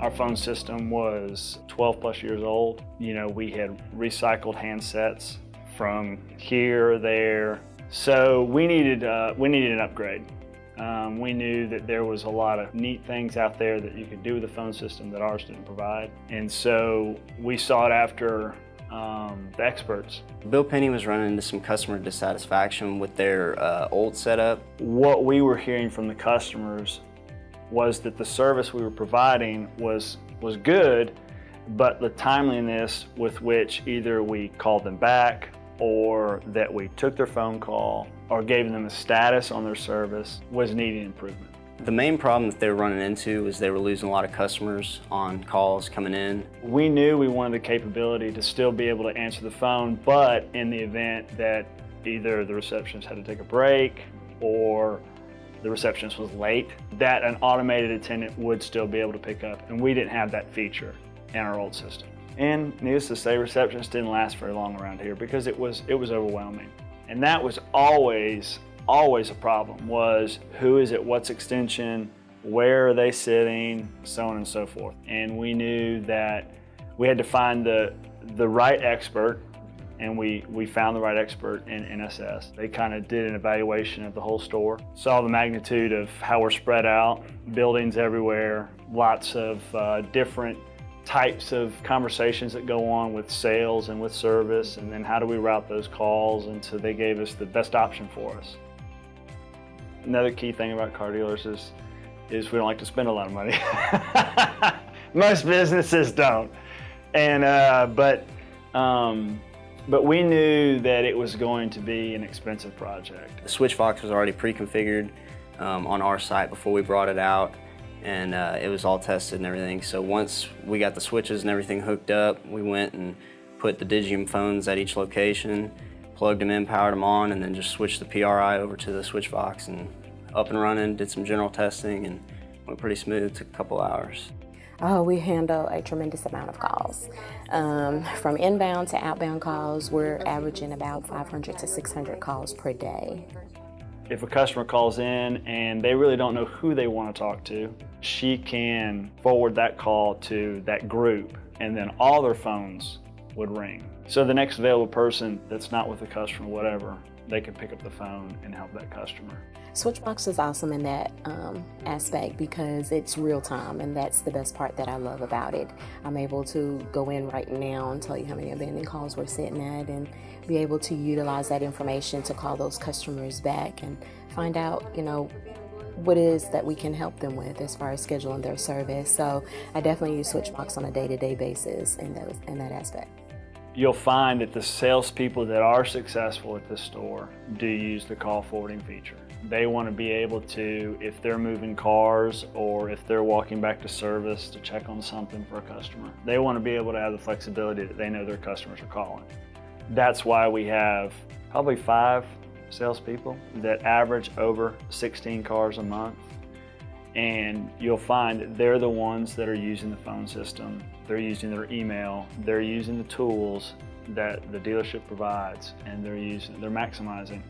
Our phone system was 12 plus years old. You know, we had recycled handsets from here or there. So we needed an upgrade. We knew that there was a lot of neat things out there that you could do with the phone system that ours didn't provide. And so we sought after the experts. Bill Penney was running into some customer dissatisfaction with their old setup. What we were hearing from the customers was that the service we were providing was good, but the timeliness with which either we called them back or that we took their phone call or gave them a status on their service was needing improvement. The main problem that they were running into was they were losing a lot of customers on calls coming in. We knew we wanted the capability to still be able to answer the phone, but in the event that either the receptionist had to take a break or the receptionist was late, that an automated attendant would still be able to pick up, and we didn't have that feature in our old system. And needless to say, receptionists didn't last very long around here because it was overwhelming. And that was always a problem, was who is it, what's extension, where are they sitting, so on and so forth. And we knew that we had to find the right expert, and we found the right expert in NSS. They kind of did an evaluation of the whole store, saw the magnitude of how we're spread out, buildings everywhere, lots of different types of conversations that go on with sales and with service, and then how do we route those calls, and so they gave us the best option for us. Another key thing about car dealers is we don't like to spend a lot of money. Most businesses don't, and but we knew that it was going to be an expensive project. The Switchvox was already pre-configured on our site before we brought it out, and it was all tested and everything. So once we got the switches and everything hooked up, we went and put the Digium phones at each location, plugged them in, powered them on, and then just switched the PRI over to the Switchvox, and up and running, did some general testing, and went pretty smooth, took a couple hours. Oh, we handle a tremendous amount of calls. From inbound to outbound calls, we're averaging about 500 to 600 calls per day. If a customer calls in and they really don't know who they want to talk to, she can forward that call to that group, and then all their phones would ring. So the next available person that's not with the customer, whatever, they can pick up the phone and help that customer. Switchvox is awesome in that aspect because it's real time, and that's the best part that I love about it. I'm able to go in right now and tell you how many abandoned calls we're sitting at, and be able to utilize that information to call those customers back and find out, you know, what it is that we can help them with as far as scheduling their service. So I definitely use Switchvox on a day-to-day basis in that aspect. You'll find that the salespeople that are successful at this store do use the call forwarding feature. They want to be able to, if they're moving cars or if they're walking back to service to check on something for a customer, they want to be able to have the flexibility that they know their customers are calling. That's why we have probably 5 salespeople that average over 16 cars a month. And you'll find that they're the ones that are using the phone system, they're using their email, they're using the tools that the dealership provides, and they're maximizing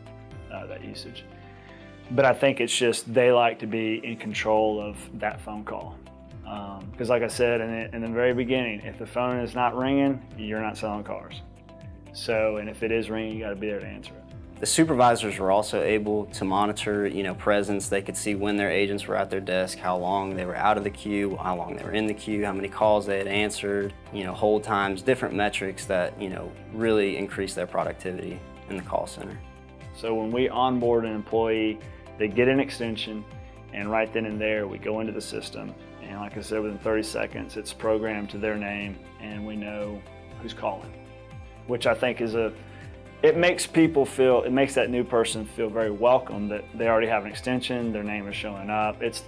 that usage. But I think it's just they like to be in control of that phone call. Because like I said in the very beginning, if the phone is not ringing, you're not selling cars. So, and if it is ringing, you got to be there to answer it. The supervisors were also able to monitor, presence. They could see when their agents were at their desk, how long they were out of the queue, how long they were in the queue, how many calls they had answered, hold times, different metrics that, really increase their productivity in the call center. So when we onboard an employee, they get an extension, and right then and there, we go into the system. And like I said, within 30 seconds, it's programmed to their name, and we know who's calling, which I think is it makes that new person feel very welcome, that they already have an extension, their name is showing up. It's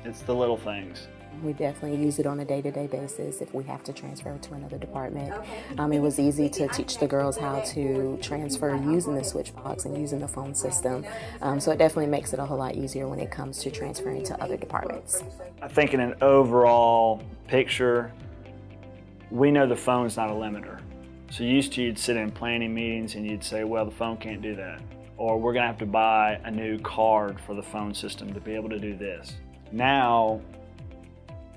the little things. We definitely use it on a day-to-day basis if we have to transfer to another department. It was easy to teach the girls how to transfer using the Switchvox and using the phone system. So it definitely makes it a whole lot easier when it comes to transferring to other departments. I think in an overall picture, we know the phone's not a limiter. So used to, you'd sit in planning meetings and you'd say, well, the phone can't do that. Or we're gonna have to buy a new card for the phone system to be able to do this. Now,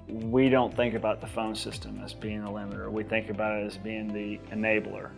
we don't think about the phone system as being a limiter. We think about it as being the enabler.